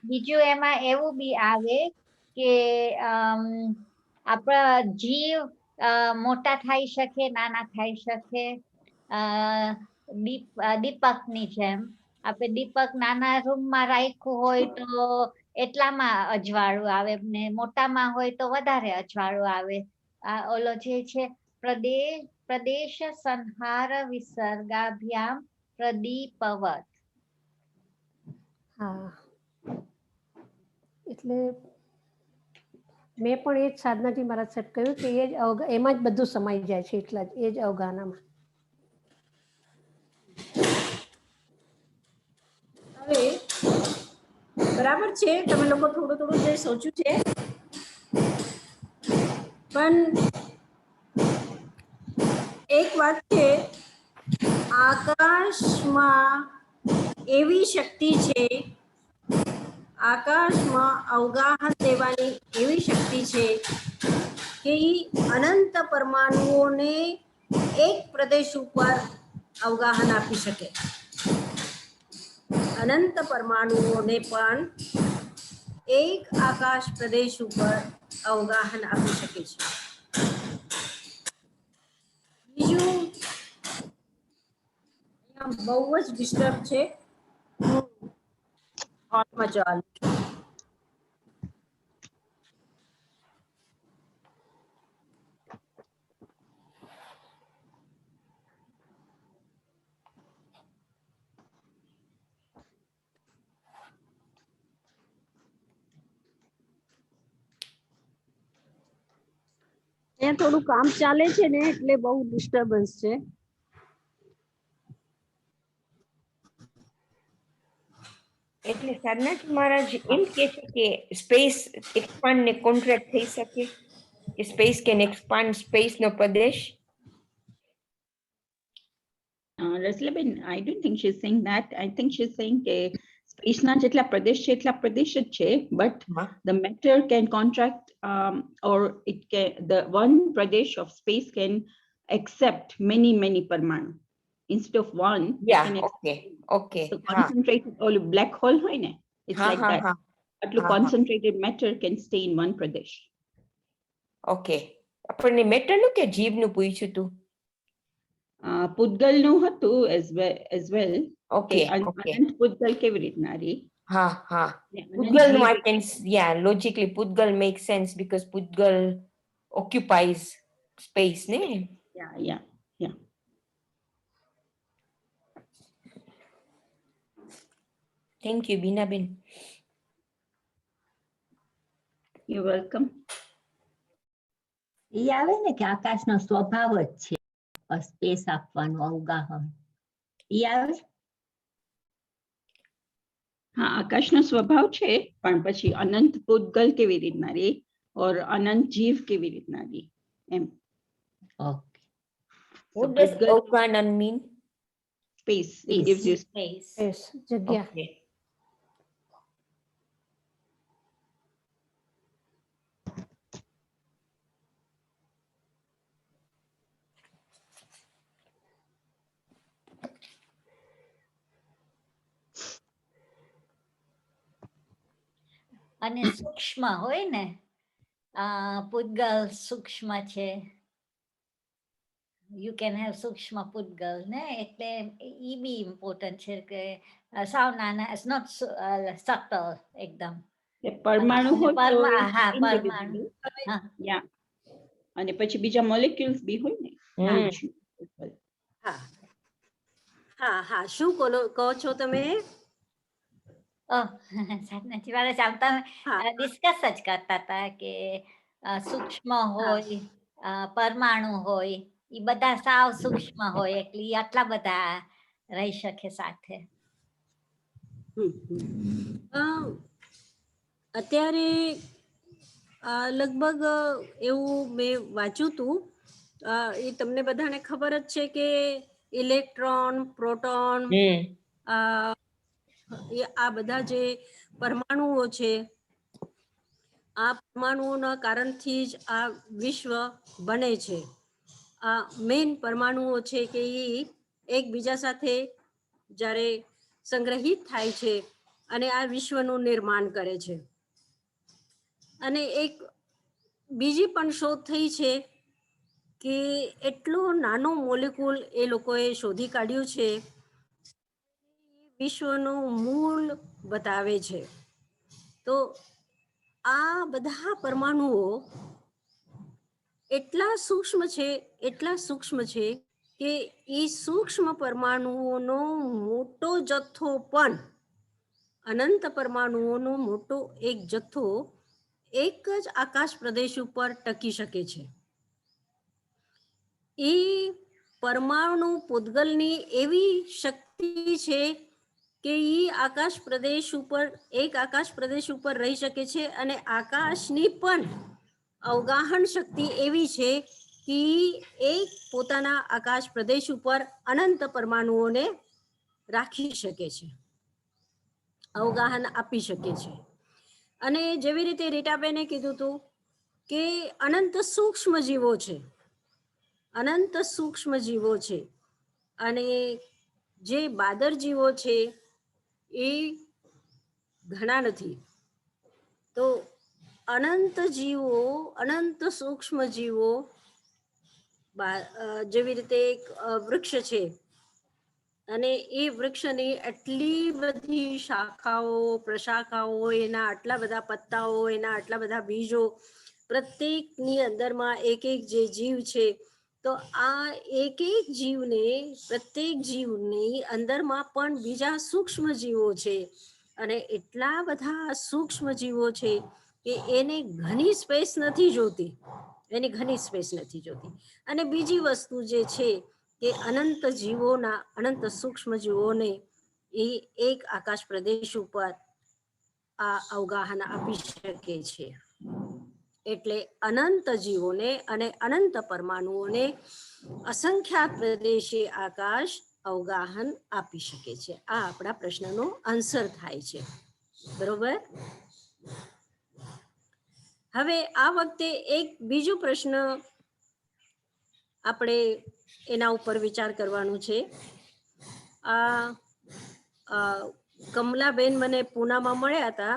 બીજું એમાં એવું બી આવે કે આપણા જીવ મોટા થઈ શકે, નાના થઈ શકે. દીપકની જેમ આપણે દીપક નાના રૂમમાં રાખ્યું હોય તો એટલામાં અજવાળું આવે ને મોટામાં હોય તો વધારે અજવાળું આવે. ઓલો જે છે પ્રદેશ સંહાર વિસર્ગાભ્યામ પ્રદીપવત. હા, એટલે મેં પણ એ જ સાધનાથી મારા સેટ કહ્યું કે એ જ એમાં જ બધું સમાઈ જાય છે, એટલા જ એ જ અવગાહનામાં. હવે બરાબર છે, તમે લોકો થોડું થોડું જે સોચ્યું છે, પણ એક વાત છે, આકાશમાં એવી શક્તિ છે, આકાશમાં અવગાહન દેવાની એવી શક્તિ છે કે અનંત પરમાણુઓને એક પ્રદેશ ઉપર અવગાહન આપી શકે. અનંત પરમાણુઓને પણ એક આકાશ પ્રદેશ ઉપર અવગાહન આપી શકે છે. બીજું, બહુ જ ડિસ્ટર્બ છે, હોટમાં ચાલુ છે. અહીંયા થોડું કામ ચાલે છે ને, એટલે બહુ ડિસ્ટર્બન્સ છે. એટલે સાધનાજી મહારાજ એમ કે છે કે સ્પેસ એક્સપાન્ડ ને કોન્ટ્રાક્ટ થઈ શકે, કે space can expand space no Pradesh. રસલાબેન, I don't think she's saying that. I think she's saying કે સ્પેસના જેટલા પ્રદેશ છે એટલા પ્રદેશ જ છે, but the matter can contract or it can, the one pradesh of space can accept many parmanu instead of one. Yeah, okay. So concentrated all black hole hoy ne, it's like that. Atlu concentrated matter can stay in one pradesh. Okay. આપણને matter નું કે જીવ નું પૂછ્યું તું? પૂતગલ નું હતું as well. Okay. અનંત પૂતગલ કેવી રીતના રહી? હા. પૂતગલ નું I can, yeah, logically પૂતગલ makes sense because પૂતગલ occupies space ne. Yeah. Thank you, Binaben. You're welcome. એ આવે ને કે આકાશનો સ્વભાવ જ છે સ્પેસ આપવાનું, અવગાહન, એ આવે. હા, આકાશનો સ્વભાવ છે, પણ પછી અનંત પૂતગલ કેવી રીતના રહે ઓર અનંત જીવ કેવી રીતના રહે એમ. Okay. What does Avganan mean? Space. It gives you space. જગ્યા. Okay. અને સૂક્ષ્મ હોય ને, પૂતગલ સૂક્ષ્મ છે. યુ કેન હેવ સૂક્ષ્મ પૂતગલ ને, એટલે ઈ બી ઇમ્પોર્ટન્ટ છે કે સાવ નાના, ઇટ્સ નોટ સટલ એકદમ. પરમાણુ હોય પરમાણુ. અને પછી બીજા મોલેક્યુલ્સ બી હોય ને. હા, શું કહો છો તમે? સાધનાજી મહારાજ આવતા ડિસ્કસ જ કરતા હતા કે સૂક્ષ્મ હોય, પરમાણુ હોય, એ બધા સાવ સૂક્ષ્મ હોય, એટલે આટલા બધા રહી શકે સાથે. અત્યારે લગભગ એવું મેં વાંચ્યું હતું, એ તમને બધાને ખબર જ છે કે ઇલેક્ટ્રોન, પ્રોટોન, આ બધા જે પરમાણુઓ છે, આ પરમાણુઓના કારણથી જ આ વિશ્વ બને છે. આ મેઇન પરમાણુઓ છે કે એ એકબીજા સાથે જ્યારે સંગ્રહિત થાય છે અને આ વિશ્વનું નિર્માણ કરે છે. અને એક બીજી પણ શોધ થઈ છે કે એટલો નાનો મોલેક્યુલ એ લોકોએ શોધી કાઢ્યું છે, વિશ્વનું મૂળ બતાવે છે. તો આ બધા પરમાણુઓ એટલા સૂક્ષ્મ છે કે એ સૂક્ષ્મ પરમાણુઓનો મોટો જથ્થો પણ, અનંત પરમાણુઓનો મોટો એક જથ્થો એક જ આકાશ પ્રદેશ ઉપર ટકી શકે છે. એ પરમાણુ પૂતગલની એવી શક્તિ છે કે એ આકાશ પ્રદેશ ઉપર રહી શકે છે અને આકાશની પણ અવગાહન શક્તિ એવી છે કે એક પોતાના આકાશ પ્રદેશ ઉપર અનંત પરમાણુઓને રાખી શકે છે, અવગાહન આપી શકે છે. અને જેવી રીતે રીટાબેને કીધું હતું કે અનંત સૂક્ષ્મ જીવો છે અને જે બાદર જીવો છે એ ઘણા નથી. તો અનંત સૂક્ષ્મ જીવો, જેવી રીતે એક વૃક્ષ છે અને એ વૃક્ષની આટલી બધી શાખાઓ, પ્રશાખાઓ, એના આટલા બધા પત્તાઓ, એના આટલા બધા બીજો, પ્રત્યેકની અંદરમાં એક જે જીવ છે, તો આ એક પ્રત્યેક જીવની અંદરમાં પણ બીજા સૂક્ષ્મ જીવો છે અને એટલા બધા સૂક્ષ્મ જીવો છે કે એને ઘણી સ્પેસ નથી જોતી. અને બીજી વસ્તુ જે છે કે અનંત સૂક્ષ્મ જીવોને એ એક આકાશ પ્રદેશ ઉપર આ અવગાહન આપી શકે છે. એટલે અનંત જીવોને અને અનંત પરમાણુઓને અસંખ્યાત પ્રદેશે આકાશ અવગાહન આપી શકે છે. આ આપણા પ્રશ્નનો આન્સર થાય છે. બરોબર. હવે આ વખતે એક બીજો પ્રશ્ન આપણે એના ઉપર વિચાર કરવાનું છે. કમલાબેન મને પૂનામાં મળ્યા હતા,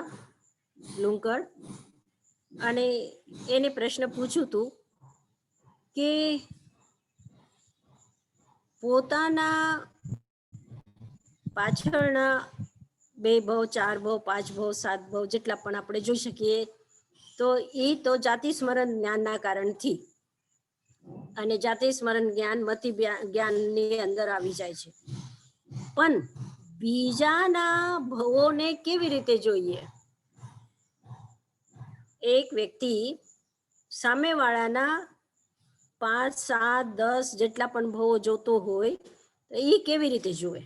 લુંકડ, અને એને પ્રશ્ન પૂછ્યું હતું કે પોતાના પાછળના 2 ભાવ, 4 ભાવ, 5 ભાવ, 7 ભાવ જેટલા પણ આપણે જોઈ શકીએ, તો એ તો જાતિ સ્મરણ જ્ઞાનના કારણથી, અને જાતિ સ્મરણ જ્ઞાન મતિ જ્ઞાનની અંદર આવી જાય છે. પણ બીજાના ભવોને કેવી રીતે જોઈએ? એક વ્યક્તિ સામેવાળાના 5, 7, 10 જેટલા પણ ભવો જોતો હોય તો એ કેવી રીતે જુએ?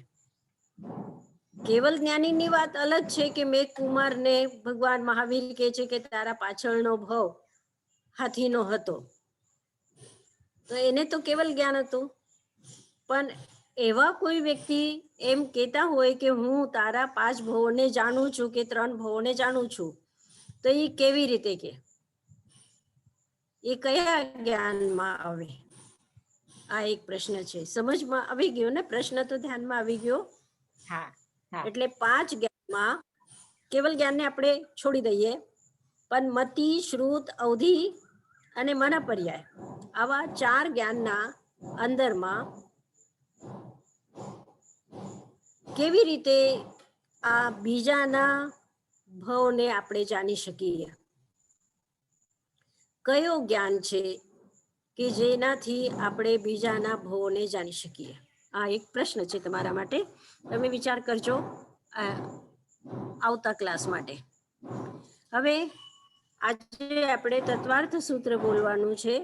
કેવલ જ્ઞાનીની વાત અલગ છે કે મેઘ કુમારને ભગવાન મહાવીર કહે છે કે તારા પાછળનો ભવ હાથીનો હતો, તો એને તો કેવલ જ્ઞાન હતું. પણ એવા કોઈ વ્યક્તિ એમ કહેતા હોય કે હું તારા 5 ભવોને જાણું છું કે 3 ભવોને જાણું છું, તો એ કેવી રીતે કે? એ કયા જ્ઞાનમાં આવે? આ એક પ્રશ્ન છે. સમજમાં આવી ગયો ને? પ્રશ્ન તો ધ્યાનમાં આવી ગયો. હા. એટલે 5 જ્ઞાનમાં કેવલ જ્ઞાનને આપણે છોડી દઈએ, પણ મતિ, શ્રુત, અવધિ અને મનપર્યાય, આવા 4 જ્ઞાનના અંદરમાં કેવી રીતે આ બીજાના ભવને આપણે જાણી શકીએ? કયો જ્ઞાન છે કે જેનાથી આપણે બીજાના ભવોને જાણી શકીએ? આ એક પ્રશ્ન છે તમારા માટે. તમે વિચાર કરજો આવતા ક્લાસ માટે. હવે આજે આપણે તત્વાર્થ સૂત્ર બોલવાનું છે.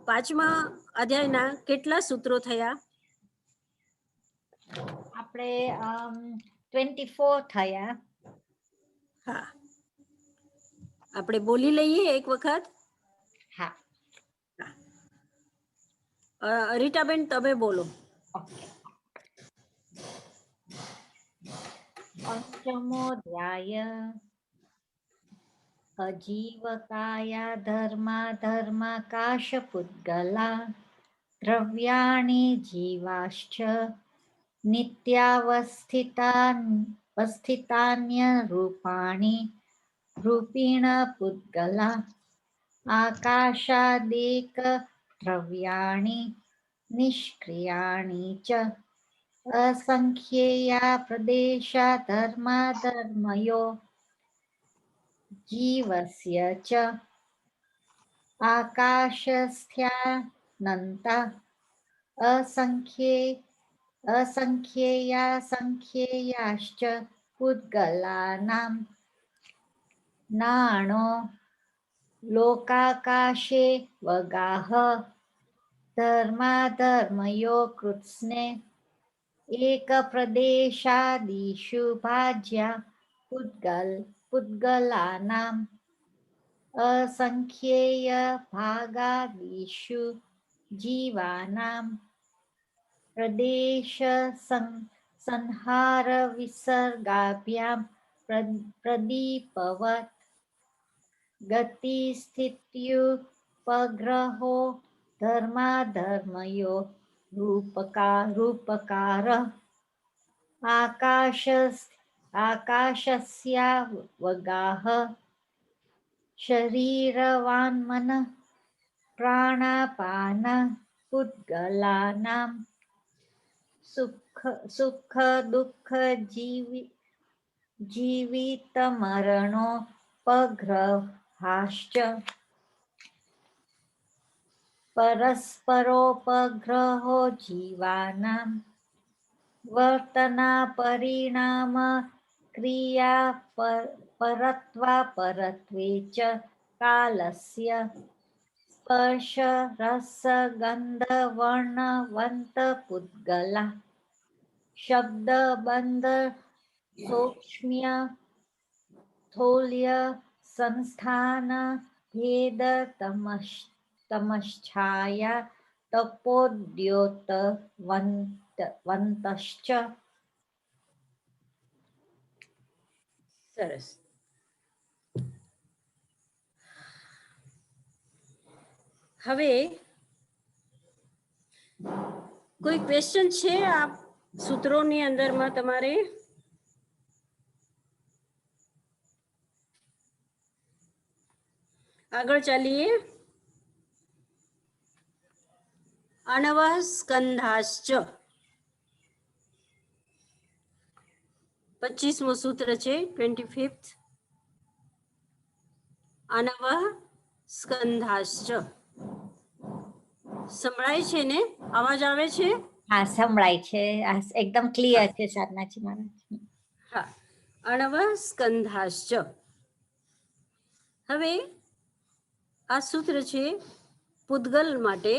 5મા અધ્યાયના કેટલા સૂત્રો થયા? આપણે 24 થયા. હા, આપણે બોલી લઈએ એક વખત. હા. રીટાબેન તમે બોલો. પંચમો અધ્યાય અજીવકાયા ધર્માકાશ પૂતગલા દ્રવ્યાણિ જીવાશ્ચ नित्यावस्थितान्य रूपीण पुद्गला आकाशादेक द्रव्याणि निष्क्रियाणि च असंख्येया प्रदेशा धर्माधर्मयो जीवस्य च आकाशस्थ्यानन्ता असंख्येया संख्येयाश्च पुद्गलानां नाणो लोकाकाशे वगाः धर्माधर्मयो कृत्स्ने एकप्रदेशादिषु भाज्या पुद्गलानाम् असंख्येय भागादिषु जीवानां प्रदेश संहार विसर्गाभ्यां प्रदीपवत् गतिस्थित्युपग्रहो धर्माधर्मयो रूपकार आकाशस्यावगाः शरीरवान्मन प्राणापान पुद्गलानां सुख दुःख जीवितमरणोपग्रहाश्च परस्परोपग्रहो जीवानां वर्तनापरिणाम क्रिया परत्वे च कालस्य स्पर्श रस गंध वर्णवंत पुद्गला शब्द बंध सूक्ष्म्य स्थूल्य संस्थान भेद तमश्छाया तपोद्योतवन्तश्च સરસ. હવે કોઈ ક્વેશ્ચન છે આ સૂત્રોની અંદરમાં તમારે? આગળ ચાલીએ. અણવઃ સ્કંધાશ્ચ 25મું સૂત્ર છે 25th. અણવઃ સ્કંધાશ્ચ. સંભળાય છે ને? અવાજ આવે છે? હા, સંભળાય છે. આ એકદમ ક્લિયર છે સાધનાજી મહારાજ. હા, અણવઃ સ્કંધાશ્ચ. હવે આ સૂત્ર છે પૂદગલ માટે,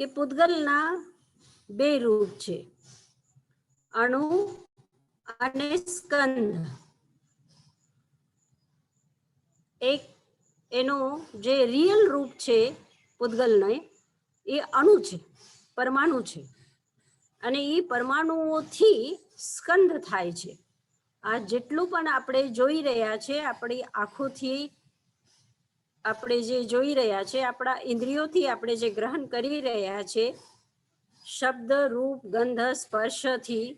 કે પૂદગલના બે રૂપ છે, અણુ અને સ્કંધ. એક એનો જે રિયલ રૂપ છે પૂદગલનો એ અણુ છે, પરમાણુ છે, અને એ પરમાણુઓથી સ્કંધ થાય છે. આ જેટલું પણ આપણે જોઈ રહ્યા છે, આપણી આંખોથી આપણે જે જોઈ રહ્યા છે, આપણા ઇન્દ્રિયોથી આપણે જે ગ્રહણ કરી રહ્યા છે, શબ્દ રૂપ ગંધ સ્પર્શથી,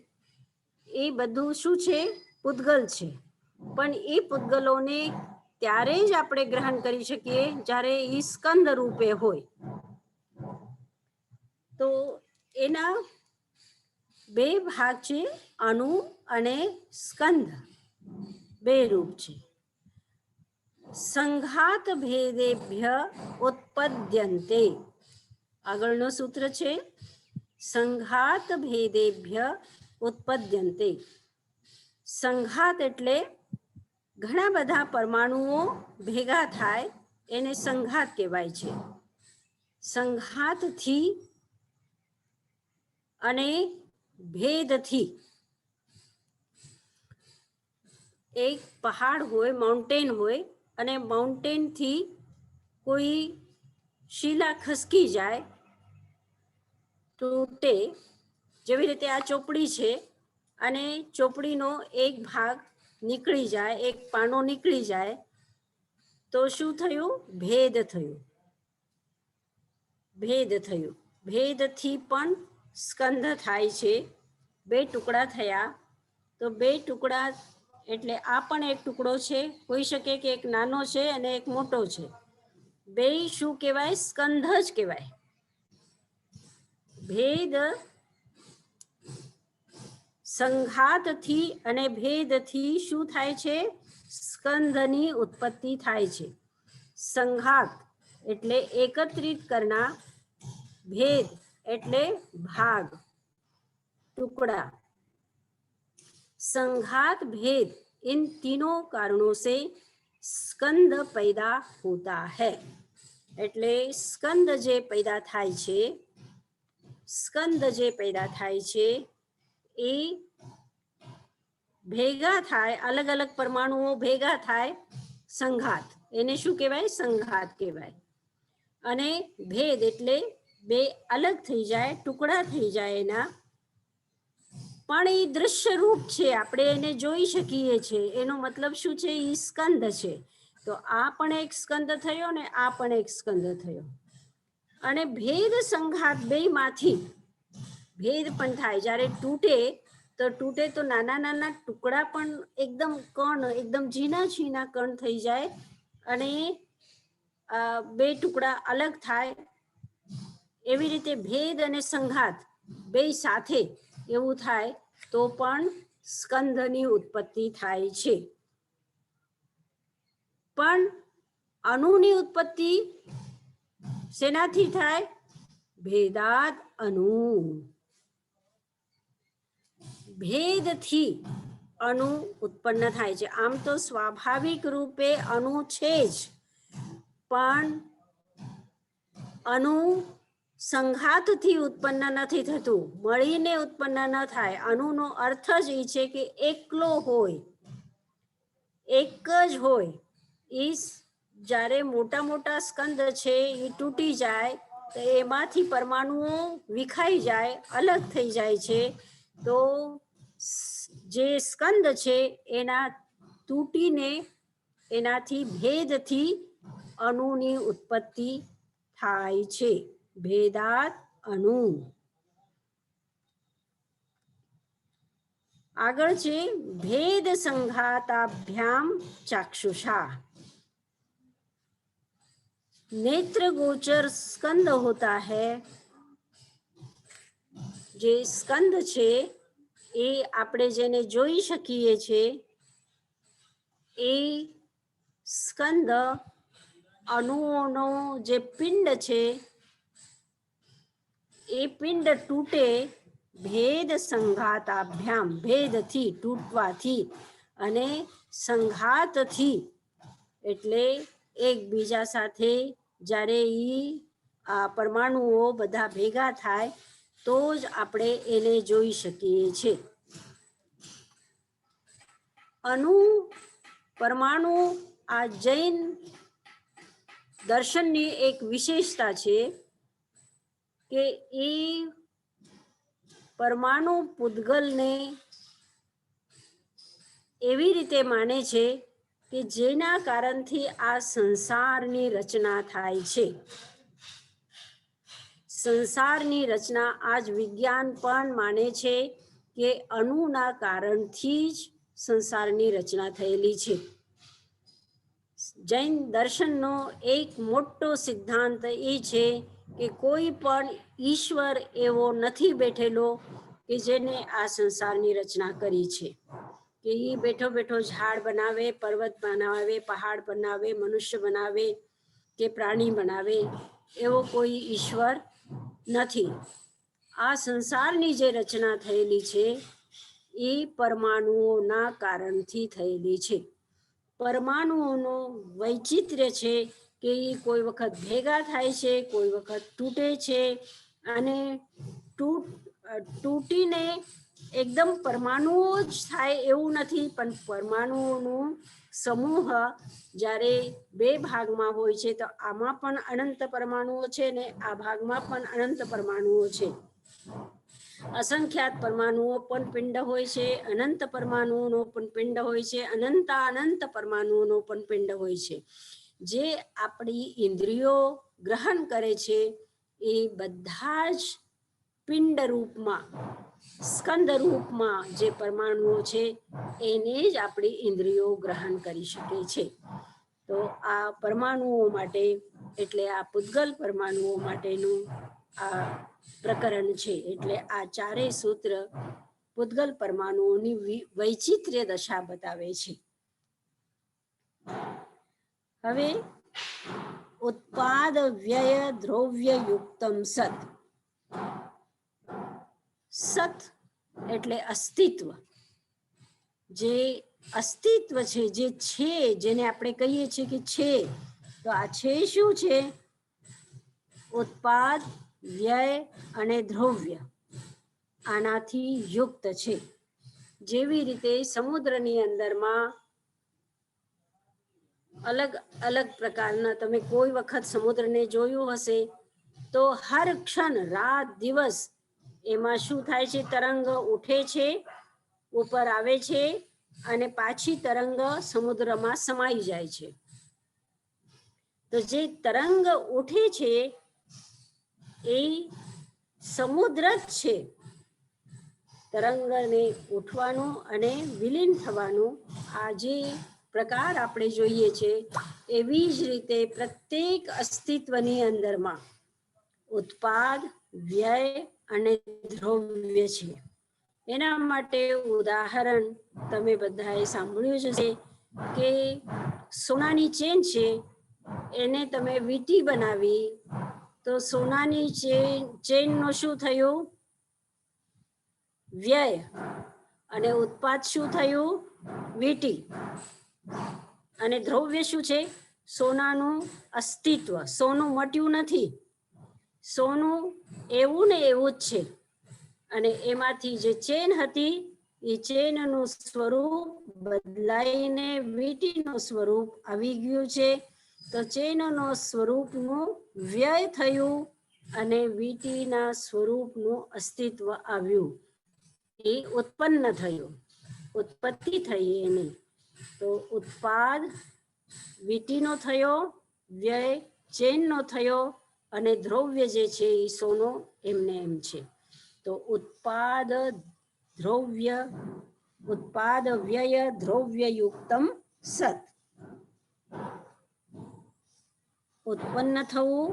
એ બધું શું છે? પૂદગલ છે. પણ એ પૂદગલોને ત્યારે જ આપણે ગ્રહણ કરી શકીએ જ્યારે એ સ્કંદ રૂપે હોય. તો એના બે ભાગ છે, અણુ અને સ્કંધ, બે રૂપ છે. સંઘાત ભેદેભ્ય ઉત્પદ્યન્તે. આગળનો સૂત્ર છે સંઘાત ભેદેભ્ય ઉત્પદ્યન્તે. સંઘાત એટલે ઘણા બધા પરમાણુઓ ભેગા થાય એને સંઘાત કહેવાય છે. સંઘાતથી અને ભેદથી. એક પહાડ હોય, માઉન્ટેન હોય, અને માઉન્ટેનથી કોઈ શિલા ખસકી જાય, તૂટે, જેવી રીતે આ ચોપડી છે, અને ચોપડીનો એક ભાગ નીકળી જાય, એક પાનો નીકળી જાય, તો શું થયું? ભેદ થયું. ભેદ થયું. ભેદથી પણ સ્કંધ થાય છે. બે ટુકડા થયા તો બે ટુકડા એટલે આ પણ એક ટુકડો છે, હોઈ શકે કે એક નાનો છે અને એક મોટો છે. બે શું કહેવાય? સ્કંધ જ કહેવાય. ભેદ સંઘાતથી અને ભેદથી શું થાય છે? સ્કંધની ઉત્પત્તિ થાય છે. સંઘાત એટલે એકત્રિત કરનાર, भेद એટલે ભાગ, टुकड़ा. संघात भेद इन तीनों कारणों से स्कंद पैदा होता है. એટલે સ્કંદ જે પેદા થાય છે, સ્કંદ જે પેદા થાય છે એ ભેગા થાય, અલગ અલગ પરમાણુઓ ભેગા થાય, સંઘાત. એને શું કહેવાય? સંઘાત કહેવાય. અને ભેદ એટલે બે અલગ થઈ જાય, ટુકડા થઈ જાય એના, પણ એ દૃશ્ય રૂપ છે, આપણે એને જોઈ શકીએ છીએ. એનો મતલબ શું છે? એ સ્કંદ છે. તો આ પણ એક સ્કંદ થયો ને આ પણ એક સ્કંદ થયો. અને ભેદ સંઘાત બે માંથી ભેદ પણ થાય. જ્યારે તૂટે તો નાના નાના ટુકડા પણ એકદમ કણ, એકદમ ઝીણા ઝીણા કણ થઈ જાય અને બે ટુકડા અલગ થાય. એવી રીતે ભેદ અને સંઘાત બે સાથે એવું થાય તો પણ સ્કંદની ઉત્પત્તિ થાય છે. પણ અણુની ઉત્પત્તિ શેનાથી થાય? ભેદાદ અણુ. ભેદથી અણુ ઉત્પન્ન થાય છે. આમ તો સ્વાભાવિક રૂપે અણુ છે જ, પણ અણુ સંઘાતથી ઉત્પન્ન નથી થતું, મળીને ઉત્પન્ન ન થાય. અણુનો અર્થ જ એ છે કે એકલો હોય, એક જ હોય. એ જ્યારે મોટા મોટા સ્કંદ છે એ તૂટી જાય તો એમાંથી પરમાણુઓ વિખાઈ જાય, અલગ થઈ જાય છે. તો જે સ્કંદ છે એના તૂટીને એનાથી ભેદથી અણુની ઉત્પત્તિ થાય છે. ભેદાત અણુ. આગળ છે ભેદ સંઘાતાભ્યામ ચાક્ષुषा. नेत्र गोचर स्कंद होता है. જે સ્કંદ છે એ આપણે જેને જોઈ શકીએ છીએ એ સ્કંદ અણુઓનો જે પિંડ છે એ પિંડ તૂટે ભેદ સંઘાતાભ્યામ, ભેદથી, તૂટવાથી, અને સંઘાતથી એટલે એકબીજા સાથે જ્યારે આ પરમાણુઓ બધા ભેગા થાય તો જ આપણે એને જોઈ શકીએ છીએ. અણુ પરમાણુ આ જૈન દર્શનની એક વિશેષતા છે કે એ પરમાણુ પૂતગલને એવી રીતે માને છે કે જેના કારણથી આ સંસારની રચના થાય છે. સંસારની રચના આજ વિજ્ઞાન પણ માને છે કે અણુના કારણથી જ સંસારની રચના થયેલી છે. જૈન દર્શનનો એક મોટો સિદ્ધાંત એ છે કે કોઈ પણ ઈશ્વર એવો નથી બેઠેલો કે જેને આ સંસારની રચના કરી છે. કે એ બેઠો બેઠો ઝાડ બનાવે, પર્વત બનાવે, પહાડ બનાવે, મનુષ્ય બનાવે કે પ્રાણી બનાવે, એવો કોઈ ઈશ્વર નથી. આ સંસારની જે રચના થયેલી છે એ પરમાણુઓના કારણથી થયેલી છે. પરમાણુઓનું વૈચિત્ર્ય છે કે એ કોઈ વખત ભેગા થાય છે, કોઈ વખત તૂટે છે, અને તૂટીને એકદમ પરમાણુઓ જ થાય એવું નથી, પણ પરમાણુઓનું સમૂહ જ્યારે બે ભાગમાં હોય છે તો આમાં પણ અનંત પરમાણુઓ છે ને આ ભાગમાં પણ અનંત પરમાણુઓ છે. અસંખ્યાત પરમાણુઓ પણ પિંડ હોય છે, અનંત પરમાણુઓનો પણ પિંડ હોય છે, અનંત પરમાણુઓનો પણ પિંડ હોય છે. જે આપણી ઇન્દ્રિયો ગ્રહણ કરે છે એ બધા જ પિંડ રૂપમાં સ્કંદ રૂપમાં જે પરમાણુઓ છે એને જ આપણી ઇન્દ્રિયો ગ્રહણ કરી શકે છે. તો આ પરમાણુઓ માટે એટલે આ પૂતગલ પરમાણુઓ માટેનું આ પ્રકરણ છે. એટલે આ ચારેય સૂત્ર પૂતગલ પરમાણુઓની વૈચિત્ર્ય દશા બતાવે છે. હવે ઉત્પાદ વ્યય દ્રવ્ય યુક્તમ સત. સત એટલે અસ્તિત્વ. જે અસ્તિત્વ છે, જે છે, જેને આપણે કહીએ છીએ કે છે, તો આ છે શું છે? ઉત્પાદ વ્યય અને દ્રવ્ય આનાથી યુક્ત છે. જેવી રીતે સમુદ્રની અંદરમાં અલગ અલગ પ્રકારના, તમે કોઈ વખત સમુદ્રને જોયું હશે તો હર ક્ષણ રાત દિવસ એમાં શું થાય છે? તરંગ ઉઠે છે, ઉપર આવે છે અને પાછી તરંગ સમુદ્રમાં સમાઈ જાય છે. તો જે તરંગ ઉઠે છે એ સમુદ્ર જ છે. તરંગને ઉઠવાનું અને વિલીન થવાનું આ જે પ્રકાર આપણે જોઈએ છે, એવી જ રીતે પ્રત્યેક અસ્તિત્વની અંદરમાં ઉત્પાદ વ્યય અને દ્રવ્ય છે. એના માટે ઉદાહરણ તમે બધાએ સાંભળ્યું જ હશે કે સોનાની ચેન છે, એને તમે વીંટી બનાવી તો સોનાની ચેનનો શું થયું? વ્યય. અને ઉત્પાદ શું થયું? વીંટી. અને દ્રવ્ય શું છે? સોનાનું અસ્તિત્વ. સોનું મટ્યું નથી, સોનું એવું ને એવું જ છે. અને એમાંથી જે ચેન હતી એ ચેનનું સ્વરૂપ બદલાઈને વીંટીનું સ્વરૂપ આવી ગયું છે. તો ચેનનો સ્વરૂપનું વ્યય થયું અને વીંટીના સ્વરૂપનું અસ્તિત્વ આવ્યું. એ ઉત્પન્ન થયું, ઉત્પત્તિ થઈ એની. તો ઉત્પાદ વીંટીનો થયો, વ્યય ચેનનો થયો અને દ્રવ્ય જે છે એ સોનો એમને એમ છે. તો ઉત્પાદ વ્યય દ્રવ્ય યુક્તમ સત. ઉત્પન્ન થવું,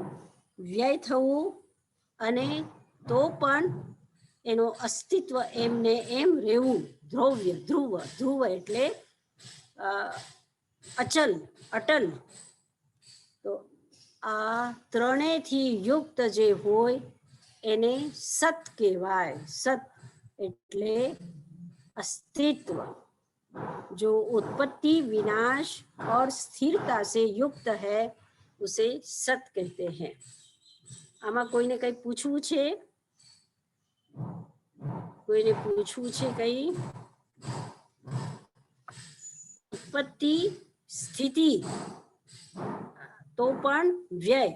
વ્યય થવું અને તો પણ એનો અસ્તિત્વ એમને એમ રહેવું. દ્રવ્ય, ધ્રુવ એટલે અચલ, અટલ. તો આ ત્રણેયથી યુક્ત જે હોય એને સત કહેવાય. સત એટલે अस्तित्व. जो उत्पत्ति विनाश और स्थिरता से युक्त है उसे सत कहते हैं. આમાં કોઈને કઈ પૂછવું છે? કોઈને પૂછવું છે કઈ? उत्पत्ति, स्थिति तो पण व्यय,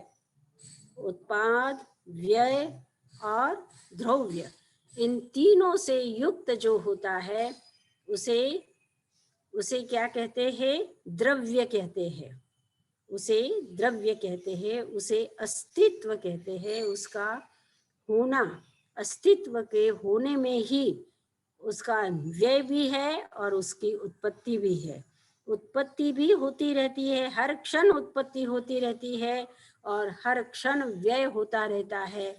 उत्पाद व्यय और द्रव्य, इन तीनों से युक्त जो होता है उसे क्या कहते हैं? द्रव्य कहते हैं. उसे द्रव्य कहते हैं, उसे अस्तित्व कहते हैं. उसका होना, अस्तित्व के होने में ही उसका व्यय भी है और उसकी उत्पत्ति भी है. उत्पत्ति भी होती रहती है, हर क्षण उत्पत्ति होती रहती है और हर क्षण व्यय होता रहता है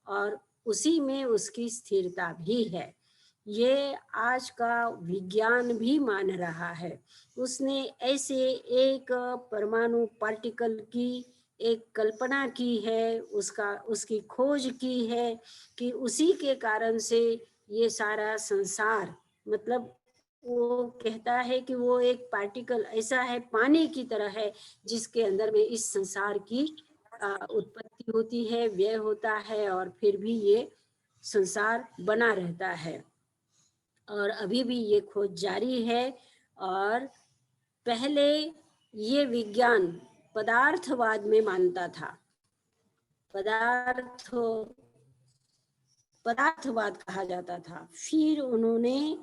और उसी में उसकी स्थिरता भी है. ये आज का विज्ञान भी मान रहा है. उसने ऐसे एक परमाणु पार्टिकल की एक कल्पना की है, उसकी खोज की है कि उसी के कारण से ये सारा संसार, मतलब वो कहता है कि वो एक पार्टिकल ऐसा है, पानी की तरह है, जिसके अंदर में इस संसार की उत्पत्ति होती है, व्यय होता है और फिर भी ये संसार बना रहता है. और अभी भी ये खोज जारी है. और पहले ये विज्ञान पदार्थवाद में मानता था. पदार्थवाद कहा जाता था. फिर उन्होंने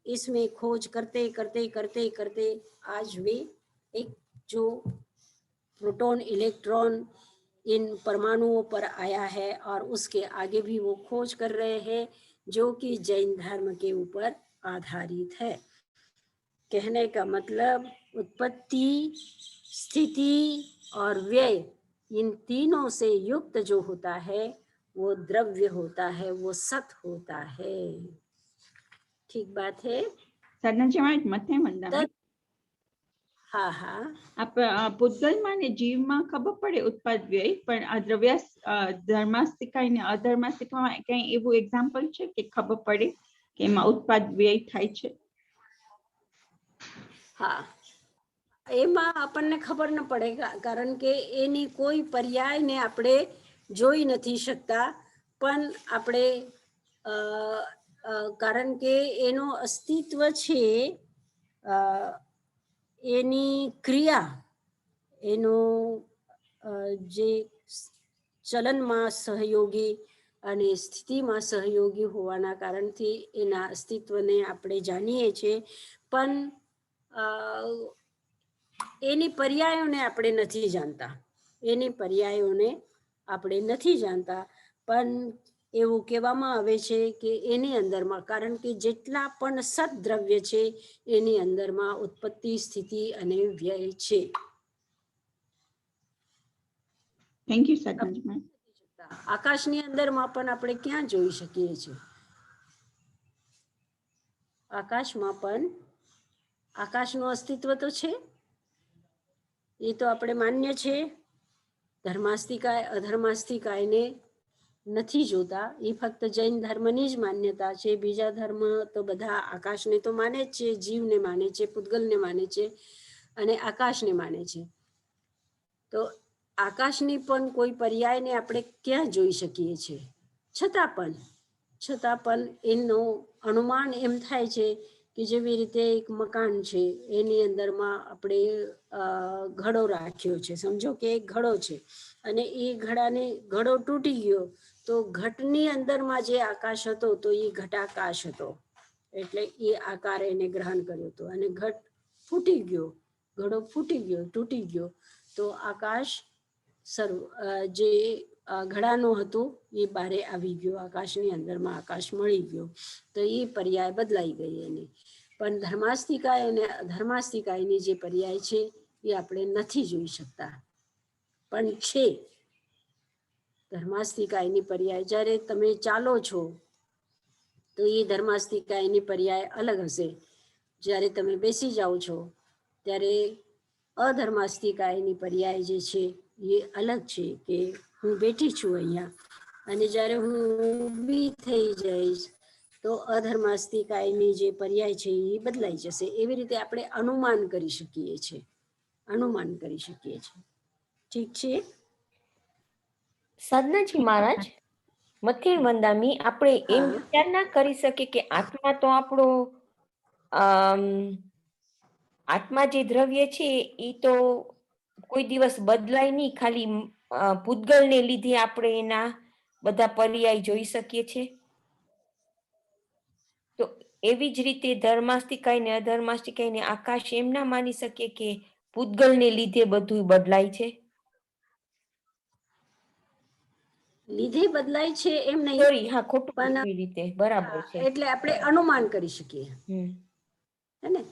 इसमें खोज करते करते करते करते आज वे एक जो प्रोटॉन इलेक्ट्रॉन इन परमाणुओं पर आया है और उसके आगे भी वो खोज कर रहे हैं. जो कि जैन धर्म के ऊपर आधारित है। कहने का मतलब उत्पत्ति, स्थिति और व्यय, इन तीनों से युक्त जो होता है वो द्रव्य होता है, वो सत होता है। ठीक बात है। સાધનાજીમાં એક મથે મંદામાં हाँ हाँ પૂતગલમાં ને જીવમાં ખબર પડે ઉત્પાદ વ્યય, પણ આ દ્રવ્યાસ ધર્માસ્તિકા ને અધર્માસ્તિકામાં કઈ એવું એક્ઝામ્પલ છે કે ખબર પડે કે એમાં ઉત્પાદ વ્યય થાય છે? હા, એમાં આપણને ખબર ન પડે કારણ કે એની કોઈ પર્યાયને આપણે જોઈ નથી શકતા, પણ આપણે કારણ કે એનો અસ્તિત્વ છે, એની ક્રિયા, એનો જે ચલનમાં સહયોગી અને સ્થિતિમાં સહયોગી હોવાના કારણથી એના અસ્તિત્વને આપણે જાણીએ છીએ, પણ એની પર્યાયોને આપણે નથી જાણતા, એની પર્યાયોને આપણે નથી જાણતા. પણ એવું કહેવામાં આવે છે કે એની અંદરમાં, કારણ કે જેટલા પણ સદ્દ્રવ્ય છે એની અંદરમાં ઉત્પત્તિ, સ્થિતિ અને વ્યય છે. Thank you સાધનાજીમાં. આકાશની અંદરમાં પણ આપણે ક્યાં જોઈ શકીએ છીએ? આકાશમાં પણ આકાશનું અસ્તિત્વ તો છે, એ તો આપણે માન્ય છે. ધર્માસ્તિકાય અધર્માસ્તિકાયને નથી જોતા, એ ફક્ત જૈન ધર્મની જ માન્યતા છે. બીજા ધર્મ તો બધા આકાશને તો માને જ છે, જીવને માને છે, પૂતગલને માને છે અને આકાશને માને છે. તો આકાશની પણ કોઈ પર્યાયને આપણે ક્યાં જોઈ શકીએ છીએ? છતાં પણ એનો અનુમાન એમ થાય છે કે જેવી રીતે એક મકાન છે, એની અંદરમાં આપણે ઘડો રાખ્યો છે, સમજો કે એક ઘડો છે અને એ ઘડો તૂટી ગયો, તો ઘટની અંદરમાં જે આકાશ હતો તો એ ઘટાકાશ હતો, એટલે એ આકાર એને ગ્રહણ કર્યો હતો. અને ઘટ ફૂટી ગયો, ઘડો ફૂટી ગયો, તૂટી ગયો, તો આકાશ જે ઘડાનું હતું એ બારે આવી ગયો, આકાશની અંદરમાં આકાશ મળી ગયો, તો એ પર્યાય બદલાઈ ગઈ એની. પણ ધર્માસ્તિકાય અને અધર્માસ્તિકાયની જે પર્યાય છે એ આપણે નથી જોઈ શકતા, પણ છે. ધર્માસ્તિકાયની પર્યાય જ્યારે તમે ચાલો છો તો એ ધર્માસ્તિકાયની પર્યાય અલગ હશે. જ્યારે તમે બેસી જાઓ છો ત્યારે અધર્માસ્તિકાયની પર્યાય જે છે એ અલગ છે, કે હું બેઠી છું અહીંયા, અને જ્યારે હું ઊભી થઈ જઈશ તો અધર્માસ્તિકાયની જે પર્યાય છે એ બદલાઈ જશે. એવી રીતે આપણે અનુમાન કરી શકીએ છીએ, અનુમાન કરી શકીએ છીએ. ઠીક છે સાધનાજી મહારાજ, મથેણ વંદામી, આપણે એમ વિચાર ના કરી શકીએ કે આત્મા તો આપણો આત્મા જે દ્રવ્ય છે એ તો કોઈ દિવસ બદલાય નહીં, ખાલી પૂતગલને લીધે આપણે એના બધા પર્યાય જોઈ શકીએ છીએ. તો એવી જ રીતે ધર્માસ્તિકાય ને અધર્માસ્તિકાય ને આકાશ એમ ના માની શકીએ કે પૂતગલને લીધે બધું બદલાય છે? લીધે બદલાય છે એમ નહીં, સોરી, હા, ખોટું પણ રીતે બરાબર છે. એટલે આપણે અનુમાન કરી શકીએ, હે ને?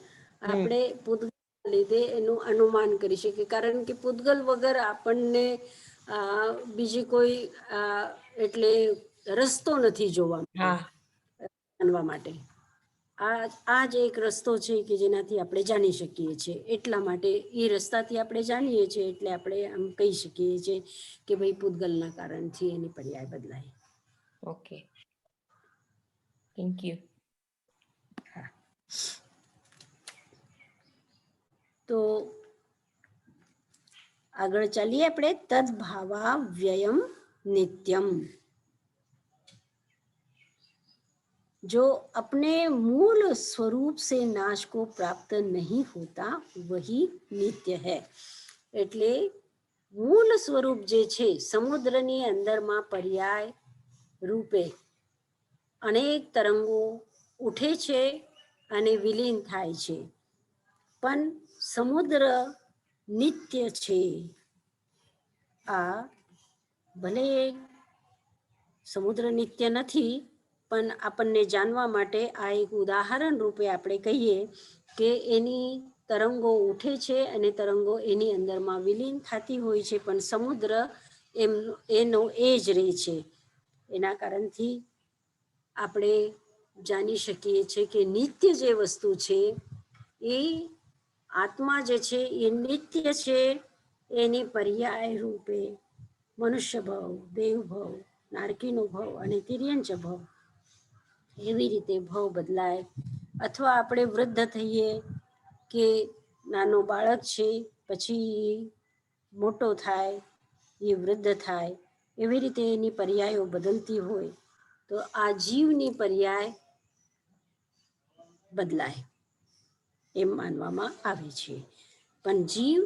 આપણે પૂતગલ લીધે એનું અનુમાન કરી શકીએ, કારણ કે પૂતગલ વગર આપણને બીજી કોઈ એટલે રસ્તો નથી જોવા જાણવા માટે. આ જ એક રસ્તો છે કે જેનાથી આપણે જાણી શકીએ છીએ. એટલા માટે એ રસ્તાથી આપણે જાણીએ છીએ, એટલે આપણે આમ કહી શકીએ છીએ કે ભાઈ પૂતગલના કારણથી એની પર્યાય બદલાય. Okay, thank you. તો આગળ ચાલીએ આપણે. તદ્ભાવા વ્યયમ नित्यम. जो अपने मूल स्वरूप से नाश को प्राप्त नहीं होता वही नित्य है. એટલે મૂળ સ્વરૂપ જે છે, સમુદ્રની અંદરમાં પર્યાય રૂપે અનેક તરંગો ઉઠે છે અને વિલીન થાય છે, પણ સમુદ્ર નિત્ય છે. આ ભલે સમુદ્ર નિત્ય નથી, પણ આપણને જાણવા માટે આ એક ઉદાહરણ રૂપે આપણે કહીએ કે એની તરંગો ઉઠે છે અને તરંગો એની અંદરમાં વિલીન થતી હોય છે, પણ સમુદ્ર એનો એ જ રહે છે. એના કારણથી આપણે જાણી શકીએ છીએ કે નિત્ય જે વસ્તુ છે એ આત્મા જે છે એ નિત્ય છે. એની પર્યાય રૂપે મનુષ્ય ભાવ, દેવ ભાવ, નારકીનો ભાવ અને તિર્યંચ ભાવ, એવી રીતે ભાવ બદલાય. અથવા આપણે વૃદ્ધ થઈએ કે નાનો બાળક છે પછી મોટો થાય, એ વૃદ્ધ થાય, એવી રીતે એની પર્યાયો બદલતી હોય તો આ જીવની પર્યાય બદલાય એમ માનવામાં આવે છે. પણ જીવ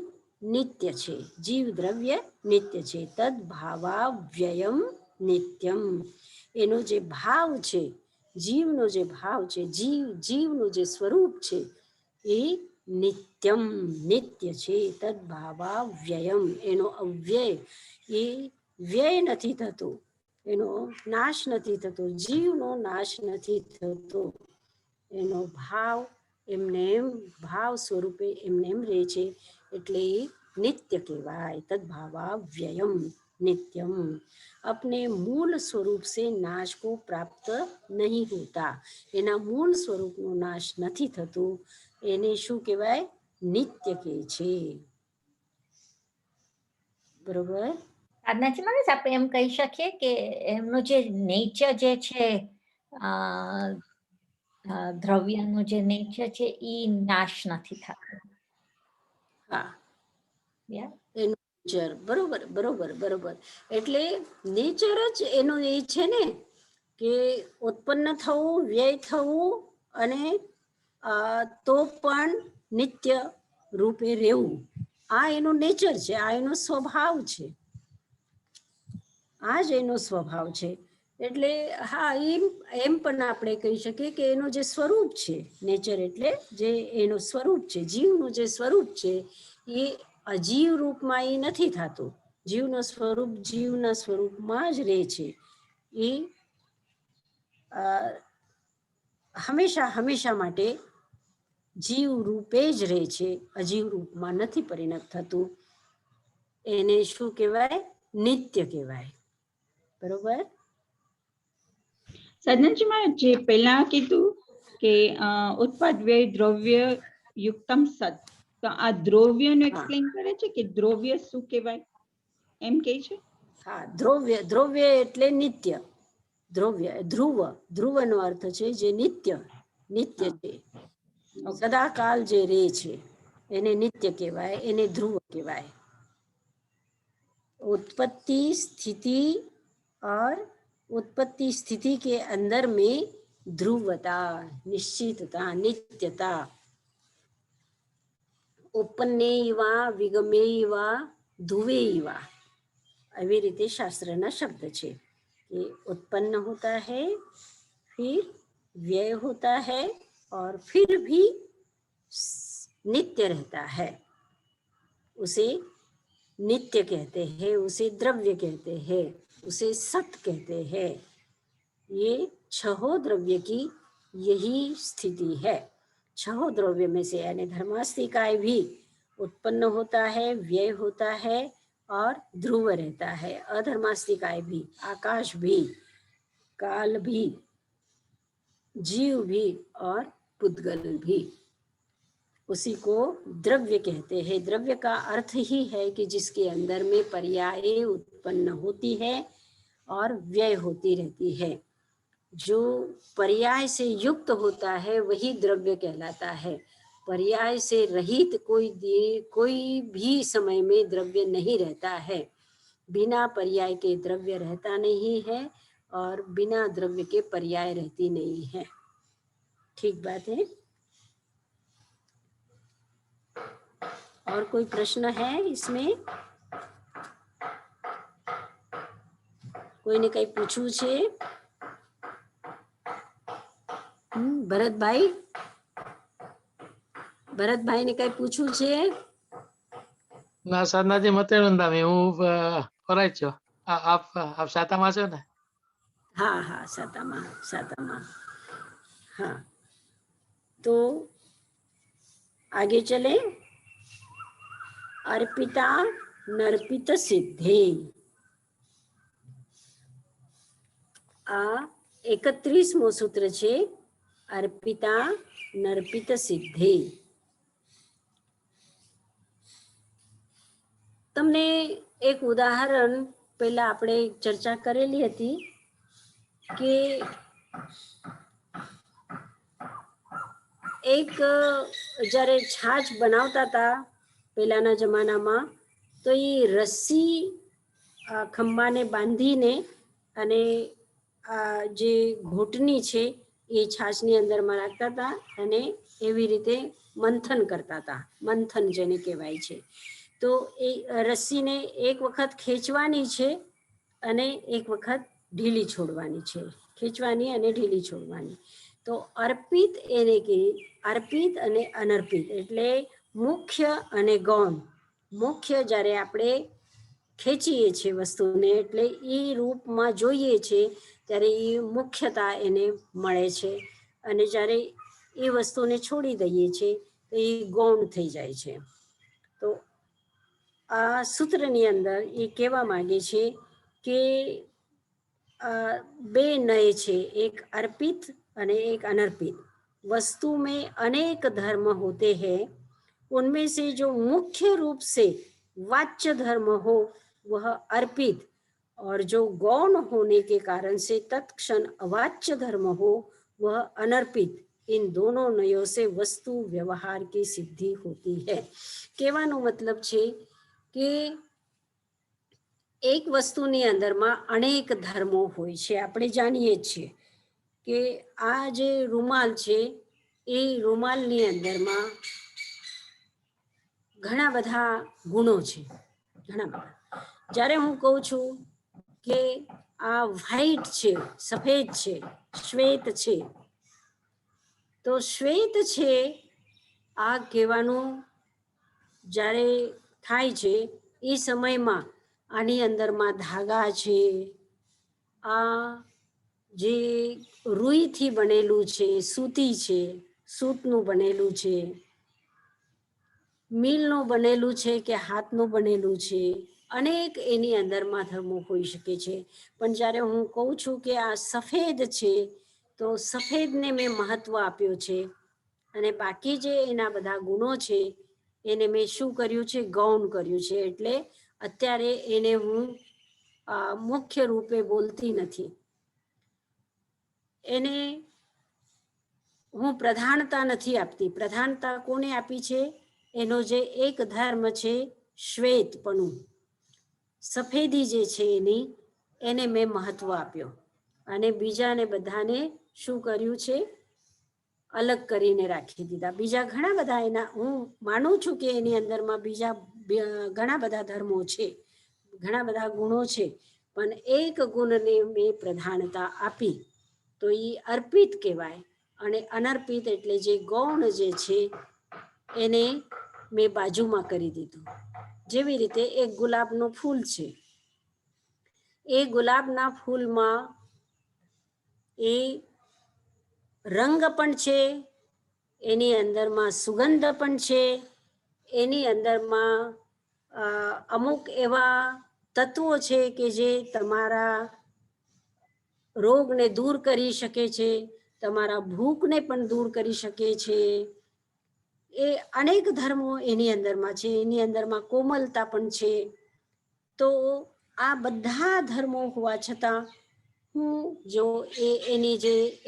નિત્ય છે, જીવ દ્રવ્ય નિત્ય છે. તદ ભાવાવ્યયમ નિત્યમ. એનો જે ભાવ છે, જીવનો જે ભાવ છે, જીવનું જે સ્વરૂપ છે એ નિત્યમ નિત્ય છે. તદ ભાવાવ્યયમ. એનો અવ્યય, એ વ્યય નથી થતો, એનો નાશ નથી થતો, જીવનો નાશ નથી થતો. એનો ભાવ એમને એમ ભાવ સ્વરૂપે એમને એમ રહે છે, એટલે એ નિત્ય કહેવાય. तद्भावाव्ययम नित्यम. अपने मूल स्वरूप से नाश को प्राप्त नहीं होता. એના મૂળ સ્વરૂપનો નાશ નથી થતો, એને શું કહેવાય? નિત્ય કહે છે. બરોબર? સાધનાજી મહારાજ, આપણે એમ કહી શકીએ કે એમનું જે નેચર જે છે, દ્રવ્યનું જે નેચર છે એ નાશ નથી થતો. હા, Yeah. એનું નેચર. બરોબર બરોબર બરોબર. એટલે નેચર જ એનો એ છે ને કે ઉત્પન્ન થવું, વ્યય થવું અને તો પણ નિત્ય રૂપે રહેવું. આ એનું નેચર છે, આ એનો સ્વભાવ છે, આ જ એનો સ્વભાવ છે. એટલે હા, એમ પણ આપણે કહી શકીએ કે એનું જે સ્વરૂપ છે, નેચર એટલે જે એનું સ્વરૂપ છે, જીવનું જે સ્વરૂપ છે એ અજીવ રૂપમાં એ નથી થતું. જીવનું સ્વરૂપ જીવના સ્વરૂપમાં જ રહે છે. એ હંમેશા હંમેશા માટે જીવ રૂપે જ રહે છે, અજીવ રૂપમાં નથી પરિણત થતું. એને શું કહેવાય? નિત્ય કહેવાય. બરોબર? સાધનાજી મહારાજ, જે પહેલા કીધું કે ઉત્પાદ વ્યય દ્રવ્ય યુક્તમ સત, તો આ દ્રવ્યનું એક્સપ્લેન કરે છે કે દ્રવ્ય શું કહેવાય, એમ કહે છે? હા, દ્રવ્ય. દ્રવ્ય એટલે નિત્ય. દ્રવ્ય ધ્રુવનો અર્થ છે જે નિત્ય છે, સદાકાલ જે રહે છે એને નિત્ય કહેવાય, એને ધ્રુવ કહેવાય. उत्पत्ति स्थिति और उत्पत्ति स्थिति के अंदर में ध्रुवता, निश्चितता, नित्यता. उपन्नेयवा विगमेयवा धुवेयवा, अभी रीते शास्त्रना शब्द છે कि उत्पन्न होता है, फिर व्यय होता है और फिर भी नित्य रहता है. उसे नित्य कहते हैं, उसे द्रव्य कहते हैं, उसे सत कहते हैं. ये छहों द्रव्य की यही स्थिति है. छहों द्रव्य में से यानी धर्मास्तिकाय भी उत्पन्न होता है, व्यय होता है और ध्रुव रहता है. अधर्मास्तिकाय भी, आकाश भी, काल भी, जीव भी और पुद्गल भी, उसी को द्रव्य कहते हैं. द्रव्य का अर्थ ही है कि जिसके अंदर में पर्याय उत्पन्न होती है और व्यय होती रहती है. जो पर्याय से युक्त होता है वही द्रव्य कहलाता है. पर्याय से रहित कोई भी समय में द्रव्य नहीं रहता है. बिना पर्याय के द्रव्य रहता नहीं है और बिना द्रव्य के पर्याय रहती नहीं है. ठीक बात है? और कोई प्रश्न है इसमें? કોઈને કઈ પૂછવું છે? ભરતભાઈ ને કઈ પૂછવું છે? ના સાધનાજી મતે નંદામી હું ફરાય છો. આપ સાતામાં છો ને? हाँ हाँ, सातामा, सातामा। हाँ, तो आगे चले। अर्पिता नर्पित सिद्धे, આ 31મો સૂત્ર છે, અર્પિતા નર્પિત સિદ્ધે. તમને એક ઉદાહરણ પહેલા આપણે ચર્ચા કરેલી હતી કે એક જ્યારે છાશ બનાવતા હતા પહેલાના જમાનામાં, તો એ રસ્સી ખંભાને બાંધીને અને આ જે ઘૂંટણી છે એ છાશની અંદરમાં રાખતા હતા અને એવી રીતે મંથન કરતા હતા. મંથન જેને કહેવાય છે. તો એ રસ્સીને એક વખત ખેંચવાની છે અને એક વખત ઢીલી છોડવાની છે, ખેંચવાની અને ઢીલી છોડવાની. તો અર્પિત એને કે અર્પિત અને અનર્પિત એટલે મુખ્ય અને ગૌણ. મુખ્ય જ્યારે આપણે ખેંચીએ છીએ વસ્તુને એટલે એ રૂપમાં જોઈએ છે ત્યારે એ મુખ્યતા એને મળે છે, અને જ્યારે એ વસ્તુને છોડી દઈએ છીએ તો એ ગૌણ થઈ જાય છે. તો આ સૂત્રની અંદર એ કહેવા માંગે છે કે બે નય છે, એક अर्पित અને एक अनर्पित. वस्तु में अनेक धर्म होते हैं, उनमें से जो मुख्य रूप से वाच्य धर्म हो वह अर्पित, और जो गौण होने के कारण से तत्क्षण अवाच्य धर्म हो वह अनर्पित. इन दोनों नयों से वस्तु व्यवहार की सिद्धि होती है. કહેવાનો મતલબ છે કે એક વસ્તુની અંદરમાં અનેક ધર્મો હોય છે. આપણે જાણીએ છીએ કે આ જે રૂમાલ છે એ રૂમાલની અંદરમાં ઘણા બધા ગુણો છે, ઘણા બધા. જ્યારે હું કહું છું કે આ વ્હાઈટ છે, સફેદ છે, શ્વેત છે, તો શ્વેત છે આ કહેવાનું જ્યારે થાય છે એ સમયમાં આની અંદરમાં ધાગા છે, આ જે રૂઈથી બનેલું છે, સૂતી છે, સૂતનું બનેલું છે, મિલનું બનેલું છે કે હાથનું બનેલું છે, અનેક એની અંદરમાં ધર્મો હોઈ શકે છે. પણ જ્યારે હું કહું છું કે આ સફેદ છે તો સફેદને મેં મહત્વ આપ્યો છે, અને બાકી જે એના બધા ગુણો છે એને મેં શું કર્યું છે, ગૌણ કર્યું છે. એટલે અત્યારે એને હું મુખ્ય રૂપે બોલતી નથી, એને હું પ્રધાનતા નથી આપતી. પ્રધાનતા કોને આપી છે? એનો જે એક ધર્મ છે શ્વેતપણું, સફેદી જે છે એની, એને મેં મહત્વ આપ્યો, અને બીજાને બધાને શું કર્યું છે, અલગ કરીને રાખી દીધા. બીજા ઘણા બધા એના, હું માનું છું કે એની અંદરમાં બીજા ઘણા બધા ધર્મો છે, ઘણા બધા ગુણો છે, પણ એક ગુણને મેં પ્રધાનતા આપી તો એ અર્પિત કહેવાય. અને અનર્પિત એટલે જે ગૌણ જે છે એને મેં બાજુમાં કરી દીધું. જેવી રીતે એક ગુલાબનું ફૂલ છે, એ ગુલાબના ફૂલમાં એ રંગ પણ છે, એની અંદરમાં સુગંધ પણ છે, એની અંદરમાં અમુક એવા તત્વો છે કે જે તમારા રોગને દૂર કરી શકે છે, તમારા ભૂખને પણ દૂર કરી શકે છે. એ અનેક ધર્મો એની અંદરમાં છે, એની અંદરમાં કોમલતા પણ છે. તો આ બધા ધર્મો હોવા છતાં હું જો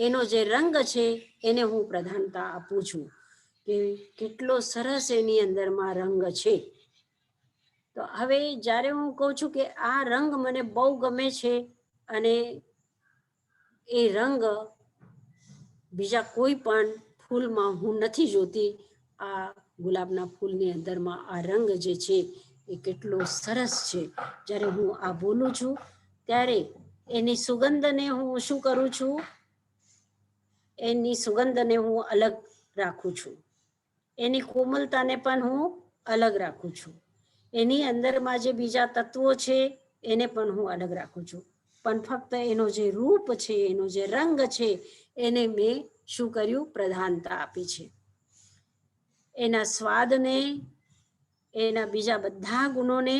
એનો જે રંગ છે એને હું પ્રધાનતા આપું છું કે કેટલો સરસ એની અંદરમાં રંગ છે. તો હવે જ્યારે હું કહું છું કે આ રંગ મને બહુ ગમે છે, અને એ રંગ બીજા કોઈ પણ ફૂલમાં હું નથી જોતી, આ ગુલાબના ફૂલની અંદરમાં આ રંગ જે છે એ કેટલો સરસ છે. જ્યારે હું આ બોલું છું ત્યારે એની સુગંધને હું શું કરું છું, એની સુગંધને હું અલગ રાખું છું, એની કોમલતાને પણ હું અલગ રાખું છું, એની અંદરમાં જે બીજા તત્વો છે એને પણ હું અલગ રાખું છું. પણ ફક્ત એનો જે રૂપ છે, એનો જે રંગ છે, એને મેં શું કર્યું? પ્રધાનતા આપી છે. એના સ્વાદને, એના બીજા બધા ગુણોને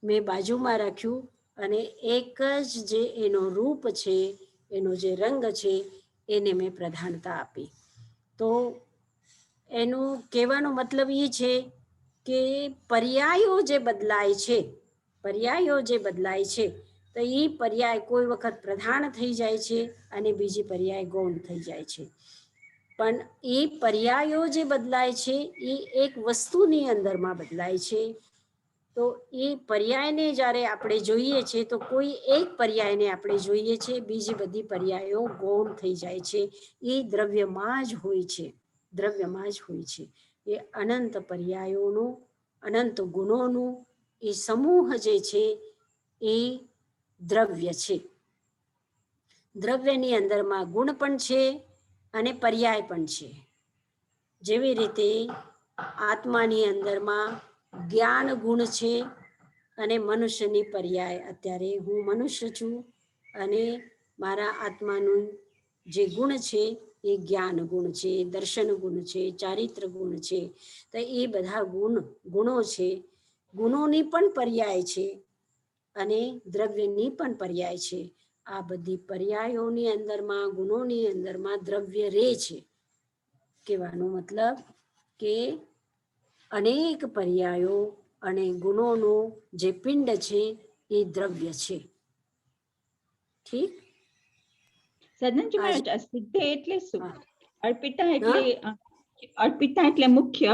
મેં બાજુમાં રાખ્યું અને એક જ જે એનો રૂપ છે, એનો જે રંગ છે, એને મેં પ્રધાનતા આપી. તો એનું કહેવાનો મતલબ એ છે કે પર્યાયો જે બદલાય છે, પર્યાયો જે બદલાય છે, તો એ પર્યાય કોઈ વખત પ્રધાન થઈ જાય છે અને બીજી પર્યાય ગૌણ થઈ જાય છે. પણ એ પર્યાયો જે બદલાય છે એ એક વસ્તુની અંદરમાં બદલાય છે. તો એ પર્યાયને જ્યારે આપણે જોઈએ છે તો કોઈ એક પર્યાયને આપણે જોઈએ છે, બીજી બધી પર્યાયો ગૌણ થઈ જાય છે. એ દ્રવ્યમાં જ હોય છે, દ્રવ્યમાં જ હોય છે. એ અનંત પર્યાયોનું, અનંત ગુણોનું એ સમૂહ જે છે એ દ્રવ્ય છે. દ્રવ્યની અંદરમાં ગુણ પણ છે અને પર્યાય પણ છે. જેવી રીતે આત્માની અંદરમાં જ્ઞાન ગુણ છે અને મનુષ્યની પર્યાય, અત્યારે હું મનુષ્ય છું અને મારા આત્માનું જે ગુણ છે એ જ્ઞાન ગુણ છે, દર્શન ગુણ છે, ચારિત્ર ગુણ છે. તો એ બધા ગુણો છે. ગુણોની પણ પર્યાય છે અને દ્રવ્યની પણ પર્યાય છે. આ બધી પર્યાયોની અંદરમાં, ગુણોની અંદરમાં દ્રવ્ય રહે છે. કહેવાનો મતલબ કે અનેક પર્યાયો અને ગુણોનો જે પિંડ છે એ દ્રવ્ય છે. ઠીક? સદનજી આજે- મહારાજ, સિદ્ધે એટલે શું? હા. અર્પિતા એટલે અર્પિતા એટલે મુખ્ય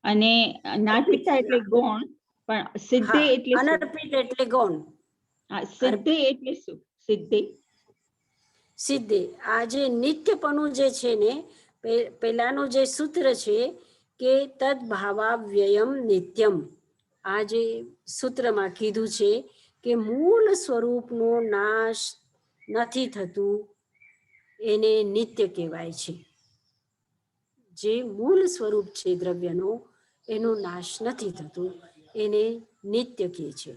અને નાર્પિતા એટલે ગૌણ, પણ સિદ્ધે હા, એટલે શું? અનર્પિત એટલે ગૌણ. હા, સિદ્ધે એટલે શું? સિદ્ધે સિદ્ધે આ જે નિત્યપણું જે છે ને, પેલાનું જે સૂત્ર છે કે તદ ભાવાવ્યયમ નિત્યમ, આ જે સૂત્રમાં કીધું છે કે મૂળ સ્વરૂપનો નાશ નથી થતું, એને નિત્ય કહેવાય છે. જે મૂળ સ્વરૂપ છે દ્રવ્યનો, એનો નાશ નથી થતો, એને નિત્ય કહે છે.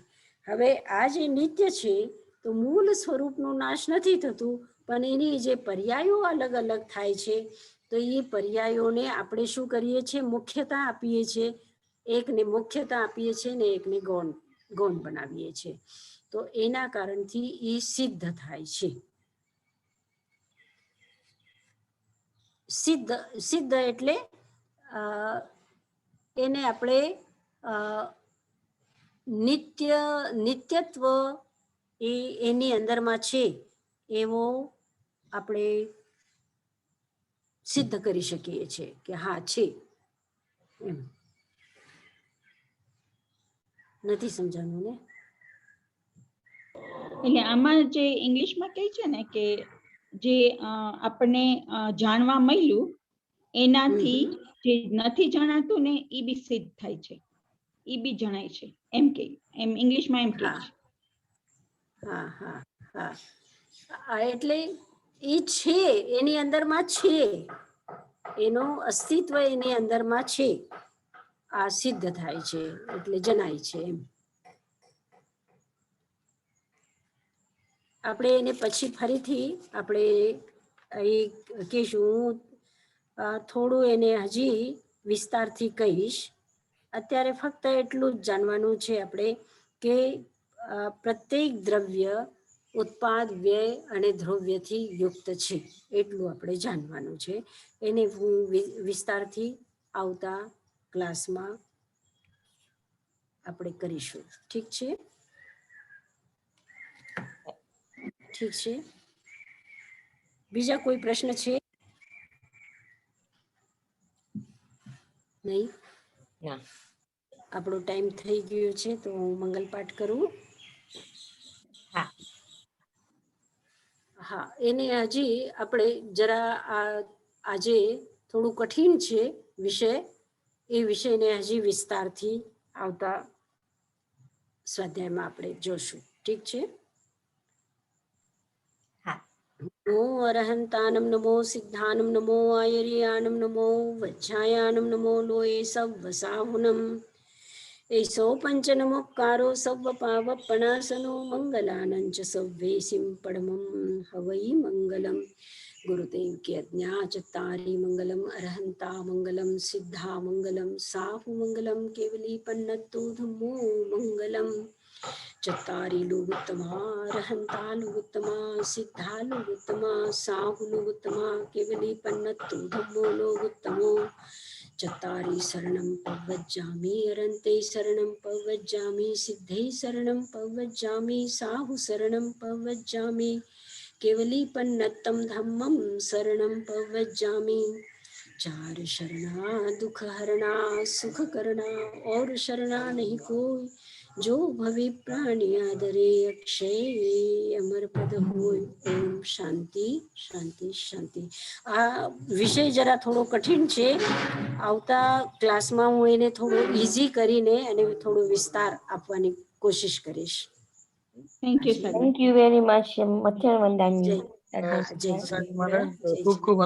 હવે આ જે નિત્ય છે તો મૂળ સ્વરૂપનો નાશ નથી થતું, પણ એની જે પર્યાયો અલગ અલગ થાય છે, તો એ પર્યાયોને આપણે શું કરીએ છીએ? મુખ્યતા આપીએ છીએ. એકને મુખ્યતા આપીએ છીએ ને એકને ગૌણ બનાવીએ છીએ. તો એના કારણથી એ સિદ્ધ થાય છે. સિદ્ધ એટલે એને આપણે નિત્યત્વ એની અંદરમાં છે એવો આપણે સિદ્ધ કરી શકીએ છીએ કે હા છે એમ. નથી સમજાનું ને? એટલે આમાં જે ઇંગ્લિશમાં કહે છે ને કે જે આપણને જાણવા મળ્યું એનાથી જે નથી જણાતું ને એ બી સિદ્ધ થાય છે, એ બી જણાય છે, એમ કે એમ ઇંગ્લિશમાં એમ કે છે. હા હા હા, એટલે એ છે એની અંદરમાં છે, એનું અસ્તિત્વ એની અંદરમાં છે, આ સિદ્ધ થાય છે એટલે જણાય છે એમ. આપણે એને પછી ફરીથી આપણે કહીશું. થોડું એને હજી વિસ્તારથી કહીશ. અત્યારે ફક્ત એટલું જ જાણવાનું છે આપણે કે પ્રત્યેક દ્રવ્ય ઉત્પાદ, વ્યય અને દ્રવ્યથી યુક્ત છે, એટલું આપણે જાણવાનું છે. એને હું વિસ્તારથી આવતા ક્લાસમાં આપણે કરીશું. ઠીક છે? ઠીક છે. બીજા કોઈ પ્રશ્ન છે? નહીં? ના. આપણો ટાઈમ થઈ ગયો છે તો હું મંગલ પાઠ કરું. હા. હા, એને હજી આપણે જરા આજે થોડું કઠિન છે વિષય, એ વિષયને હજી વિસ્તારથી આવતા સ્વાધ્યાયમાં આપણે જોશું. ઠીક છે? નમો અરહંતાનમ નમો સિદ્ધાનમ નમો આયર્યાનમ નમો વજ્જાયાનમ નમો લોય સવ વસાહુનમ એસો પંચનમોકારો સર્વ પાવપણાસનો મંગલાનંચ સવ્વેસિમ પરમં હવૈ મંગલમ ગુરુદેવ કે અજ્ઞા ચતારી મંગલમ અરહંતા મંગલમ સિદ્ધા મંગલમ સાહુ મંગલમ કેવલી પન્નતુ ધમ્મો મંગલમ ચતારી લુગુત્તમા અરહંતા લુગુત્તમા સિદ્ધા લુગુત્તમા સાહુ લુગુત્તમા કેવલી પન્નતુ ધમ્મો લોગુત્તમો ચતારી શરણમ પવજ્જામિ અરંતે શરણમ પવજ્જામિ સિદ્ધે શરણમ પવજ્જામિ સાહુ શરણમ પવજ્જામિ કેવલી પન્નતમ ધમ્મમ શરણમ પવજ્જામિ ચાર શરણા દુઃખ હરણા સુખ કરના और શરણા નહીં કોઈ જો ભવે પ્રાણી આદરે અક્ષય અમર પદ હોય. ઓમ શાંતિ શાંતિ શાંતિ. આ વિષય જરા થોડો કઠિન છે. આવતા ક્લાસમાં હું એને થોડો ઈઝી કરીને અને થોડો વિસ્તાર આપવાની કોશિશ કરીશ. Thank you, Sadhguru. Thank you very much. મધ્યાહન વંદન. જય હા, જય ખૂબ ખૂબ